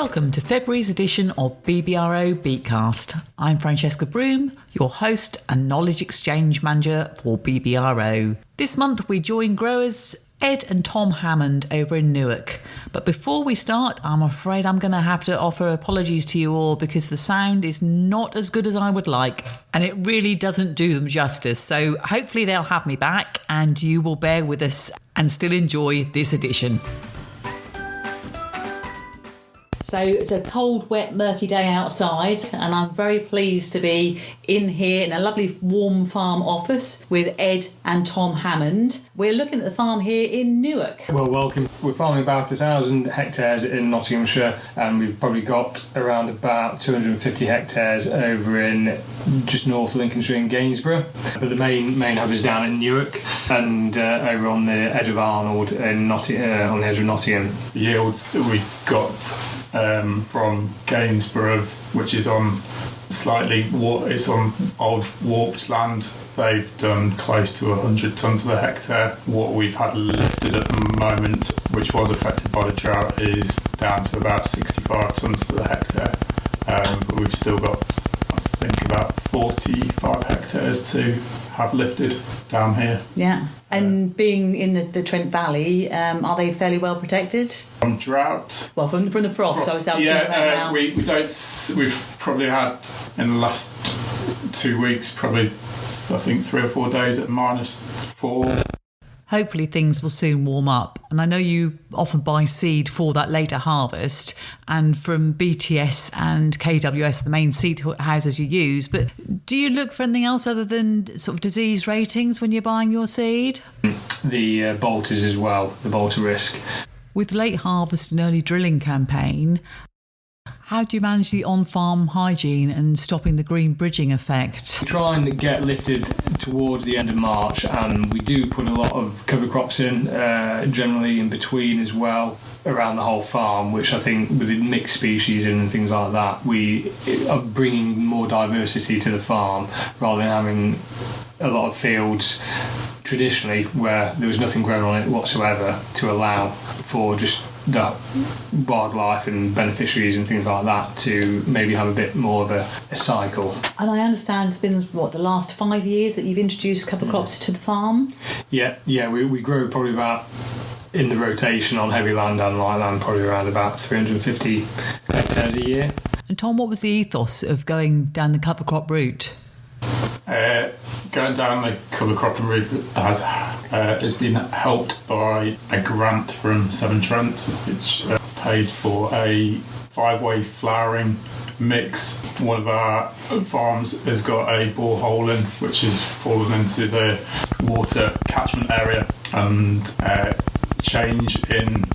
Welcome to February's edition of BBRO BeetCast. I'm Francesca Broom, your host and knowledge exchange manager for BBRO. This month we join growers Ed and Tom Hammond over in Newark. But before we start, I'm afraid I'm going to have to offer apologies to you all because the sound is not as good as I would like and it really doesn't do them justice. So hopefully they'll have me back and you will bear with us and still enjoy this edition. So it's a cold, wet, murky day outside and I'm very pleased to be in here in a lovely warm farm office with Ed and Tom Hammond. We're looking at the farm here in Newark. Well, welcome. We're farming about 1,000 hectares in Nottinghamshire and we've probably got around about 250 hectares over in just north Lincolnshire in Gainsborough. But the main hub is down in Newark and over on the edge of Arnold in on the edge of Nottingham. The yields that we got from Gainsborough, which is on it's on old warped land. They've done close to 100 tonnes per hectare. What we've had lifted at the moment, which was affected by the drought, is down to about 65 tonnes to the hectare. But we've still got, I think, about 45 hectares to have lifted down here. Yeah. And being in the Trent Valley, are they fairly well protected? From drought? Well, from the frost. We've probably had in the last 2 weeks, probably I think 3 or 4 days at -4. Hopefully things will soon warm up. And I know you often buy seed for that later harvest and from BTS and KWS, the main seed houses you use. But do you look for anything else other than sort of disease ratings when you're buying your seed? The bolters as well, the bolter risk. With late harvest and early drilling campaign, how do you manage the on-farm hygiene and stopping the green bridging effect? We try and get lifted towards the end of March and we do put a lot of cover crops in, generally in between as well, around the whole farm, which I think with the mixed species and things like that, we are bringing more diversity to the farm rather than having a lot of fields traditionally where there was nothing grown on it whatsoever to allow for just the wildlife and beneficiaries and things like that to maybe have a bit more of a cycle. And I understand it's been, the last 5 years that you've introduced cover crops to the farm? Yeah, we grow probably about, in the rotation on heavy land and light land, probably around about 350 hectares a year. And Tom, what was the ethos of going down the cover crop route? Going down the cover cropping route has been helped by a grant from Severn Trent, which paid for a 5-way flowering mix. One of our farms has got a borehole in, which has fallen into the water catchment area, and change in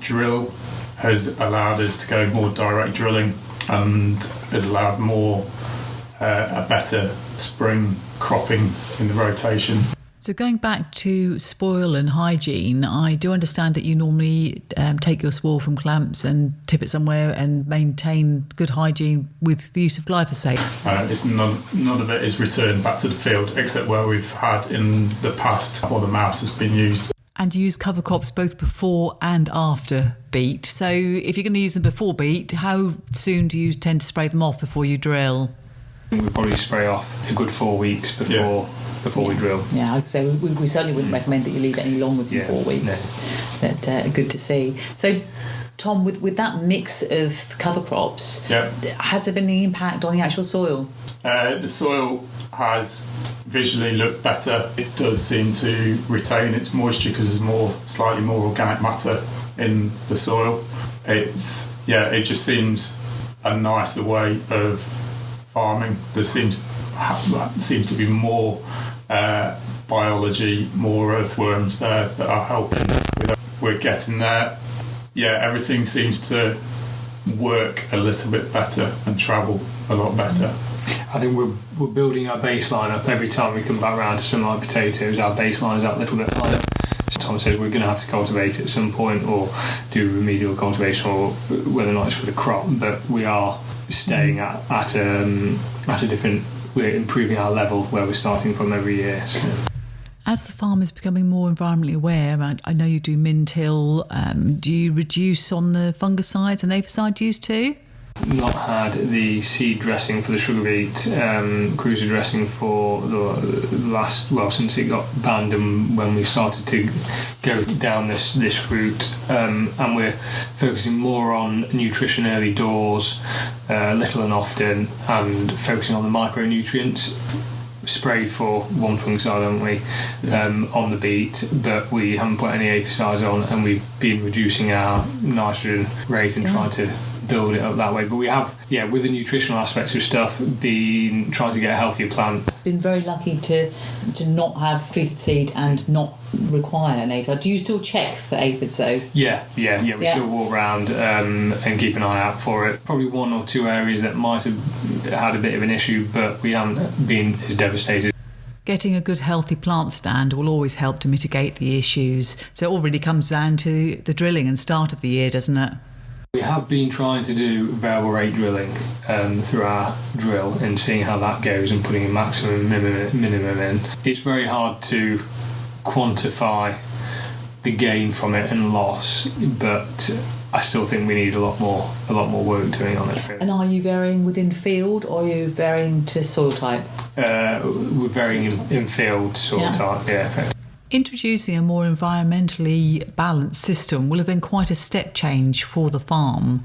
drill has allowed us to go more direct drilling and has allowed a better spring cropping in the rotation. So going back to spoil and hygiene, I do understand that you normally take your spoil from clamps and tip it somewhere and maintain good hygiene with the use of glyphosate. None of it is returned back to the field except where we've had in the past or the mouse has been used. And you use cover crops both before and after beet. So if you're going to use them before beet, how soon do you tend to spray them off before you drill? We probably spray off a good 4 weeks before we drill. Yeah, I'd say we certainly wouldn't recommend that you leave it any longer than 4 weeks. No. But good to see. So, Tom, with that mix of cover crops, has there been any impact on the actual soil? The soil has visually looked better. It does seem to retain its moisture because there's slightly more organic matter in the soil. It just seems a nicer way of farming. There seems to be more biology, more earthworms there that are helping. We're getting there. Yeah, everything seems to work a little bit better and travel a lot better. I think we're building our baseline up every time we come back around to something like potatoes. Our baseline is up a little bit higher. So Tom says we're going to have to cultivate at some point or do remedial cultivation, or whether or not it's for the crop, but we are staying at a different. We're improving our level where we're starting from every year. So. As the farm is becoming more environmentally aware, I know you do min-till, do you reduce on the fungicides and aphicide use too? Not had the seed dressing for the sugar beet, cruiser dressing for the last, well, since it got banned and when we started to go down this route, and we're focusing more on nutrition early doors, little and often, and focusing on the micronutrients. Sprayed for one fungicide, haven't we, on the beet, but we haven't put any aphicides on, and we've been reducing our nitrogen rate and trying to build it up that way. But we have, with the nutritional aspects of stuff, been trying to get a healthier plant. Been very lucky to not have treated seed and not require an aphicide. Do you still check for aphids though? Yeah. We still walk around and keep an eye out for it. Probably one or two areas that might have had a bit of an issue, but we haven't been as devastated. Getting a good healthy plant stand will always help to mitigate the issues. So it all really comes down to the drilling and start of the year, doesn't it? We have been trying to do variable rate drilling through our drill and seeing how that goes and putting a maximum minimum in. It's very hard to quantify the gain from it and loss, but I still think we need a lot more work doing on it. Really. And are you varying within field or are you varying to soil type? We're varying in field soil type, yeah. Introducing a more environmentally balanced system will have been quite a step change for the farm.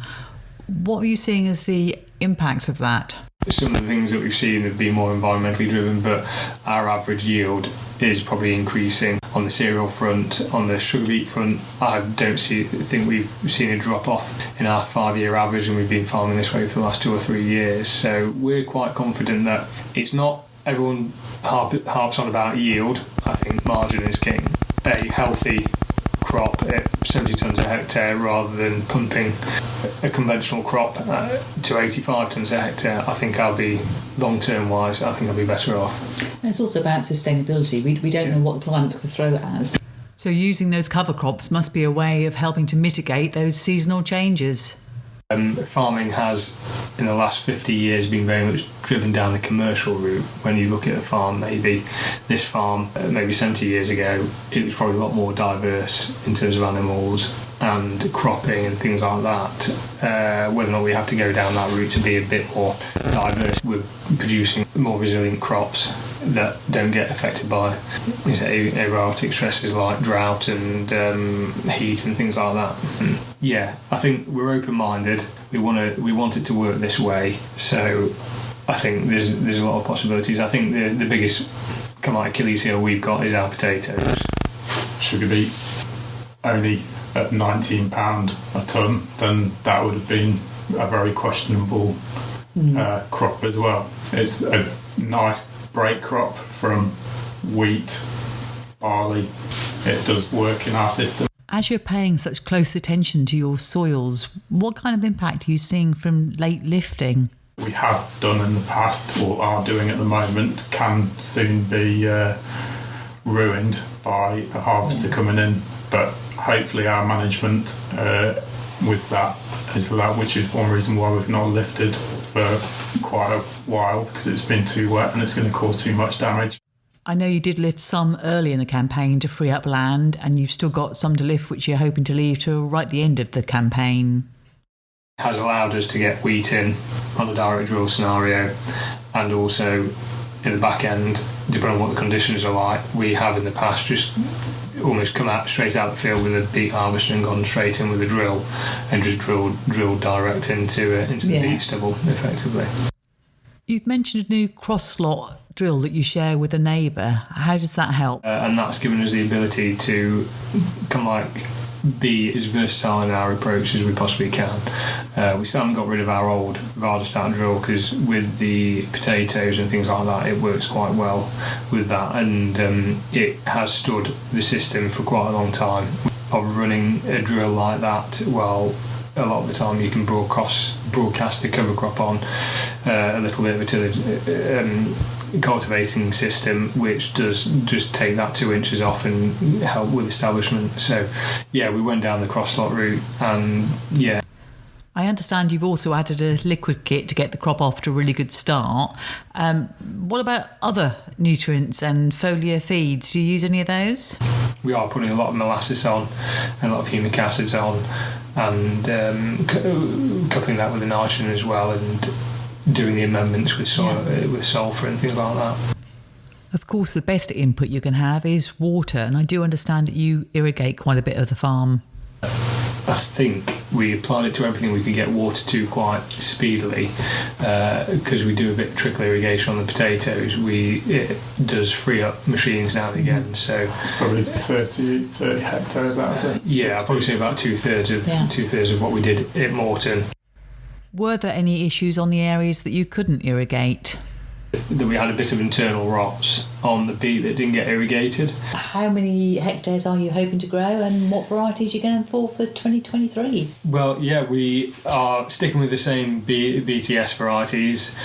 What are you seeing as the impacts of that? Some of the things that we've seen have been more environmentally driven, but our average yield is probably increasing. On the cereal front, on the sugar beet front, I think we've seen a drop off in our 5-year average, and we've been farming this way for the last 2 or 3 years. So we're quite confident that it's not everyone harps on about yield. I think margin is king. A healthy crop at 70 tonnes a hectare rather than pumping a conventional crop to 85 tonnes a hectare, I think I'll be, long-term wise, I think I'll be better off. And it's also about sustainability. We don't know what the climate's going to throw at us. So using those cover crops must be a way of helping to mitigate those seasonal changes. Farming has, in the last 50 years, been very much driven down the commercial route. When you look at a farm, maybe this farm, maybe 70 years ago, it was probably a lot more diverse in terms of animals and cropping and things like that. Whether or not we have to go down that route to be a bit more diverse, we're producing more resilient crops that don't get affected by abiotic stresses like drought and heat and things like that. Yeah, I think we're open-minded. We want it to work this way. So I think there's a lot of possibilities. I think the biggest kind of Achilles heel we've got is our potatoes. Sugar beet only at £19 a tonne, then that would have been a very questionable crop as well. It's a nice break crop from wheat, barley. It does work in our system. As you're paying such close attention to your soils, what kind of impact are you seeing from late lifting? We have done in the past, or are doing at the moment, can soon be ruined by a harvester coming in, but hopefully our management with that is that, which is one reason why we've not lifted for quite a while, because it's been too wet and it's going to cause too much damage. I know you did lift some early in the campaign to free up land, and you've still got some to lift which you're hoping to leave to right the end of the campaign. It has allowed us to get wheat in on the direct drill scenario, and also in the back end, depending on what the conditions are like, we have in the past just almost come out straight out the field with a beet harvester and gone straight in with a drill and just drilled direct into the beet stubble effectively. You've mentioned a new cross-slot drill that you share with a neighbour. How does that help? And that's given us the ability to be as versatile in our approach as we possibly can. We still haven't got rid of our old Vardostat drill, because with the potatoes and things like that, it works quite well with that, and it has stood the system for quite a long time. Of running a drill like that, well, a lot of the time you can broadcast the cover crop on a little bit of a tillage cultivating system, which does just take that 2 inches off and help with establishment. So we went down the cross slot route, and I understand you've also added a liquid kit to get the crop off to a really good start. What about other nutrients and foliar feeds? Do you use any of those? We are putting a lot of molasses on and a lot of humic acids on, and coupling that with the nitrogen as well, and doing the amendments with soil, with sulphur and things like that. Of course, the best input you can have is water, and I do understand that you irrigate quite a bit of the farm. I think we applied it to everything we could get water to quite speedily, because we do a bit of trickle irrigation on the potatoes. It does free up machines now and again, so it's probably 30 hectares out of it. Yeah, I'd probably say about two-thirds of what we did at Morton. Were there any issues on the areas that you couldn't irrigate? That we had a bit of internal rots on the beet that didn't get irrigated. How many hectares are you hoping to grow, and what varieties are you going for 2023? Well, yeah, we are sticking with the same BTS varieties,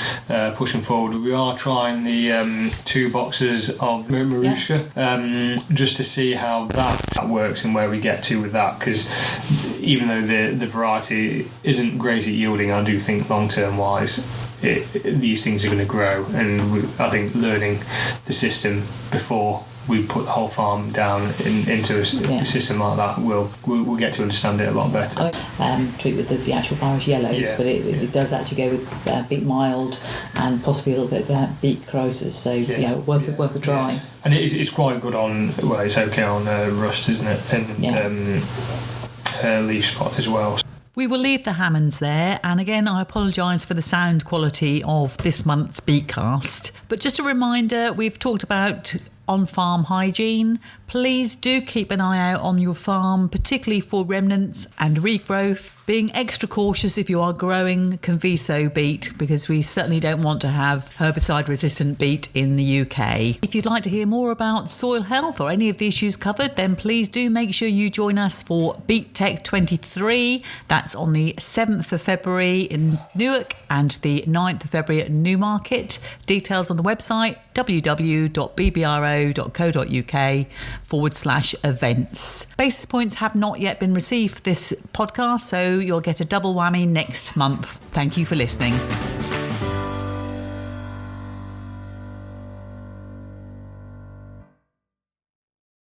pushing forward. We are trying the 2 boxes of Marushka, just to see how that works and where we get to with that, because even though the variety isn't great at yielding, I do think long-term wise these things are going to grow, and I think learning the system before we put the whole farm down into a system like that, we'll get to understand it a lot better. Treat with the actual virus yellows, but it does actually go with beet mild and possibly a little bit of beet crosis, so worth a try. Yeah. And it's quite good on, well, it's okay on rust, isn't it? And leaf spot as well. We will leave the Hammonds there, and again I apologise for the sound quality of this month's BeetCast. But just a reminder, we've talked about on-farm hygiene. Please do keep an eye out on your farm, particularly for remnants and regrowth. Being extra cautious if you are growing Conviso beet, because we certainly don't want to have herbicide-resistant beet in the UK. If you'd like to hear more about soil health or any of the issues covered, then please do make sure you join us for Beet Tech 23. That's on the 7th of February in Newark and the 9th of February at Newmarket. Details on the website www.bbro.co.uk/events. Basis points have not yet been received for this podcast, so you'll get a double whammy next month. Thank you for listening.